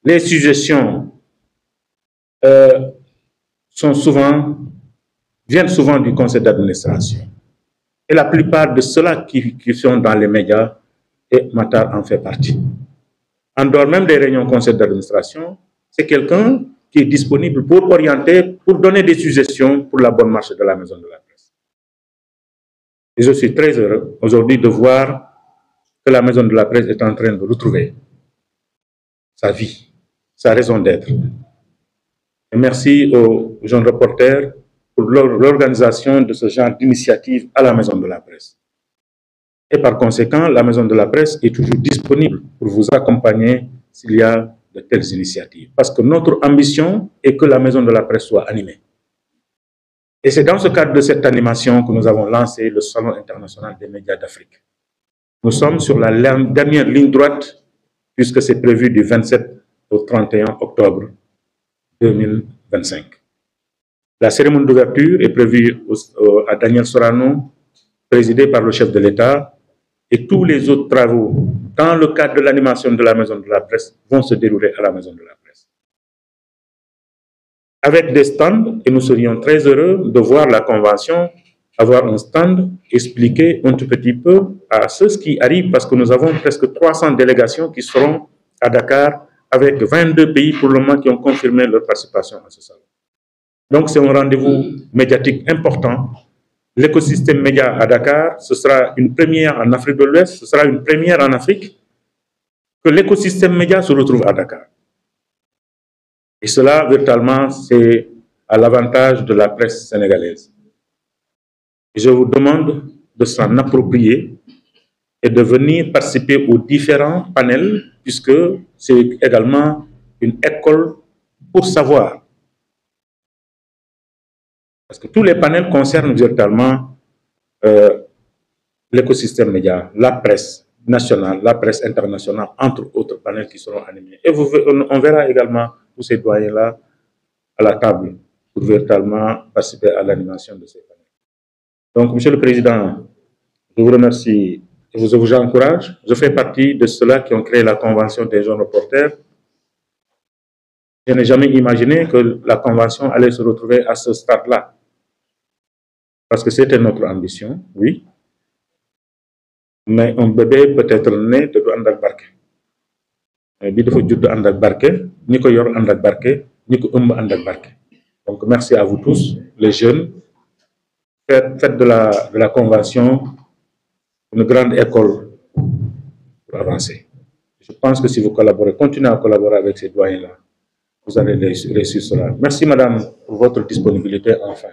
les suggestions viennent souvent du conseil d'administration. Et la plupart de ceux-là qui sont dans les médias, et Matar en fait partie. En dehors même des réunions conseil d'administration, c'est quelqu'un qui est disponible pour orienter, pour donner des suggestions pour la bonne marche de la maison de la presse. Et je suis très heureux aujourd'hui de voir que la maison de la presse est en train de retrouver sa vie, sa raison d'être. Et merci aux jeunes reporters pour l'organisation de ce genre d'initiative à la maison de la presse. Et par conséquent, la maison de la presse est toujours disponible pour vous accompagner s'il y a de telles initiatives. Parce que notre ambition est que la maison de la presse soit animée. Et c'est dans ce cadre de cette animation que nous avons lancé le Salon international des médias d'Afrique. Nous sommes sur la dernière ligne droite, puisque c'est prévu du 27 au 31 octobre 2025. La cérémonie d'ouverture est prévue à Daniel Sorano, présidée par le chef de l'État, et tous les autres travaux, dans le cadre de l'animation de la maison de la presse, vont se dérouler à la maison de la presse. Avec des stands, et nous serions très heureux de voir la convention avoir un stand, expliquer un tout petit peu à ceux qui arrivent, parce que nous avons presque 300 délégations qui seront à Dakar, avec 22 pays pour le moment qui ont confirmé leur participation à ce salon. Donc c'est un rendez-vous médiatique important. L'écosystème média à Dakar, ce sera une première en Afrique de l'Ouest, ce sera une première en Afrique, que l'écosystème média se retrouve à Dakar. Et cela, véritablement, c'est à l'avantage de la presse sénégalaise. Et je vous demande de s'en approprier et de venir participer aux différents panels, puisque c'est également une école pour savoir. Parce que tous les panels concernent véritablement l'écosystème média, la presse nationale, la presse internationale, entre autres panels qui seront animés. Et on verra également tous ces doyens-là à la table pour véritablement participer à l'animation de ces panels. Donc, Monsieur le Président, je vous remercie et je vous encourage. Je fais partie de ceux-là qui ont créé la Convention des jeunes reporters. Je n'ai jamais imaginé que la Convention allait se retrouver à ce stade-là. Parce que c'était notre ambition, oui. Mais un bébé peut être né de Andak Barke. Il faut judd Andak Barke, ni ko yor Andak Barke, ni ko Andak Barke. Donc merci à vous tous, les jeunes. Faites de la Convention une grande école pour avancer. Je pense que si vous collaborez, continuez à collaborer avec ces doyens-là, vous allez réussir cela. Merci, madame, pour votre disponibilité, enfin.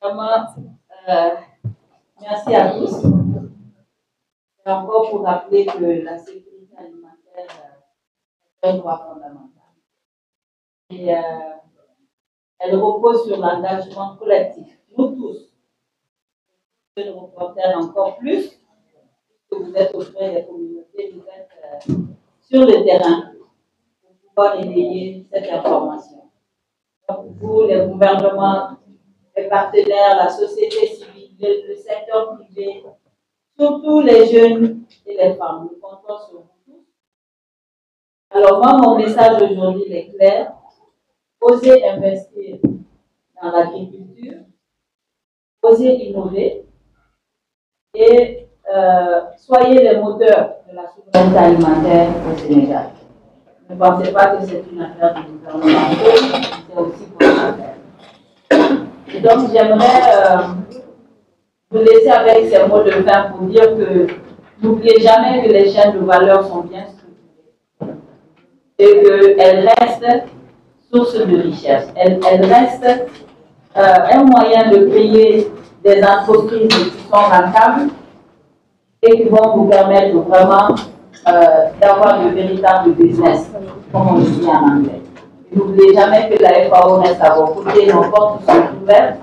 Vraiment, merci à tous. Et encore pour rappeler que la sécurité alimentaire est un droit fondamental. Et elle repose sur l'engagement collectif. Nous tous, les reporters encore plus, que vous êtes auprès des communautés, vous êtes sur le terrain pour pouvoir éveiller cette information. Donc, vous, les gouvernements, les partenaires, la société civile, le secteur privé, surtout les jeunes et les femmes. Nous comptons sur vous tous. Alors moi, mon message aujourd'hui est clair. Osez investir dans l'agriculture, osez innover et soyez les moteurs de la souveraineté alimentaire au Sénégal. Ne pensez pas que c'est une affaire du gouvernement, c'est aussi pour votre affaire. Et donc, j'aimerais vous laisser avec ces mots de fin pour dire que n'oubliez jamais que les chaînes de valeur sont bien structurées et qu'elles restent source de richesse. Elles restent un moyen de créer des entreprises qui sont rentables et qui vont vous permettre vraiment d'avoir de véritables business, comme on dit en anglais. N'oubliez jamais que la FAO reste à vos côtés, nos portes sont ouvertes,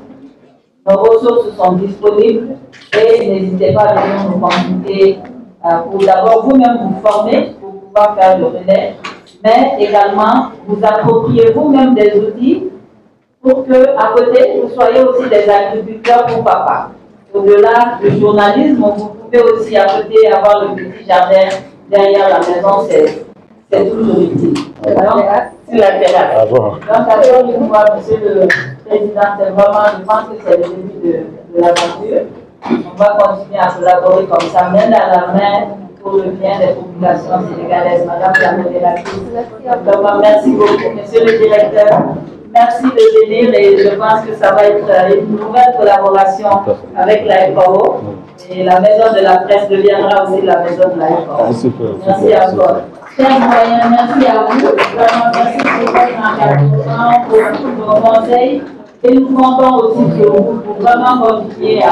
nos ressources sont disponibles et n'hésitez pas à venir nous consulter pour d'abord vous-même vous former pour pouvoir faire le relais, mais également vous approprier vous-même des outils pour que, à côté, vous soyez aussi des agriculteurs pour papa. Au-delà du journalisme, vous pouvez aussi à côté avoir le petit jardin derrière la maison, c'est toujours utile. Donc, sur la terrasse. Donc, à ce niveau, Monsieur le Président, c'est vraiment, je pense que c'est le début de l'aventure. On va continuer à collaborer comme ça, main dans la main, pour le bien des populations sénégalaises. Madame la modératrice. Donc, merci beaucoup, Monsieur le Directeur. Merci de venir et je pense que ça va être une nouvelle collaboration avec la FAO. Et la maison de la presse deviendra aussi la maison de la FAO. Merci à vous. Chers moyens, merci à vous. Vraiment, merci pour votre engagement, pour vos conseils. Et nous comptons aussi sur vous pour vraiment continuer à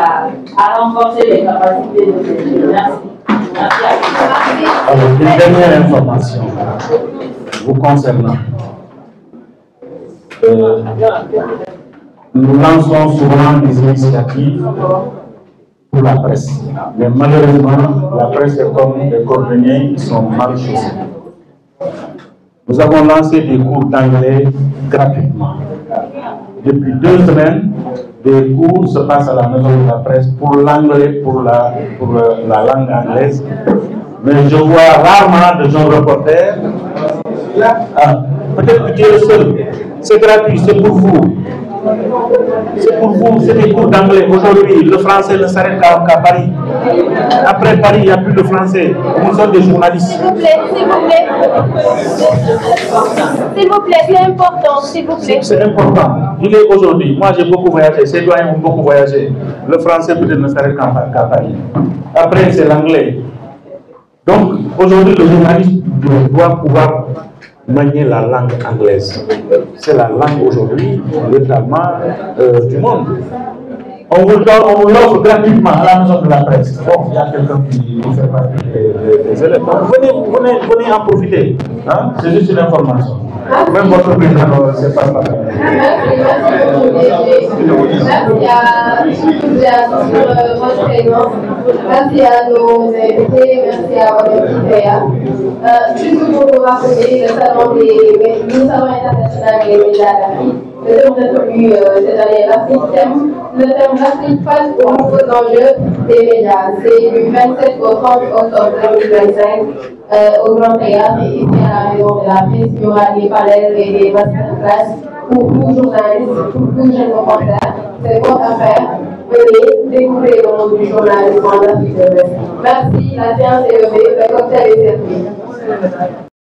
renforcer les capacités de ces jeunes. Merci. Merci à vous. Alors, une dernière information vous concernant. Nous lançons souvent des initiatives pour la presse. Mais malheureusement, la presse est comme des cordonniers qui sont mal chaussés. Nous avons lancé des cours d'anglais gratuitement. Depuis 2 semaines, des cours se passent à la maison de la presse pour l'anglais, pour la langue anglaise. Mais je vois rarement de jeunes reporters. Peut-être que tu es le seul. C'est gratuit, c'est pour vous. C'est pour vous, c'est des cours d'anglais. Aujourd'hui, le français ne s'arrête qu'à Paris. Après Paris, il n'y a plus de français. Nous sommes des journalistes. S'il vous plaît, s'il vous plaît. S'il vous plaît, c'est important, s'il vous plaît. C'est important. Il est aujourd'hui. Moi, j'ai beaucoup voyagé. Ces doyens ont beaucoup voyagé. Le français peut-être ne s'arrête qu'à Paris. Après, c'est l'anglais. Donc, aujourd'hui, le journaliste doit pouvoir manier la langue anglaise. C'est la langue aujourd'hui, véritablement, du monde. On vous l'offre gratuitement à la maison de la presse. Bon, il y a quelqu'un qui fait partie des élèves. Donc, venez en profiter. Hein? C'est juste une information. Même votre président, c'est pas ça. Merci à nos invités, merci à votre équipe. Juste pour vous rappeler, le salon international des médias d'Afrique, le thème retenu cette année, le thème l'Afrique face aux nouveaux enjeux des médias. C'est du 27 au 30 octobre 2025 au Grand Théâtre et ici à la maison de la presse. Il y aura des panels et des masterclass pour tous journalistes, pour tous jeunes reporters. C'est votre affaire. Venez découvrir le monde du journalisme en Afrique de l'Ouest. Merci, la séance est levée, le cocktail est servi.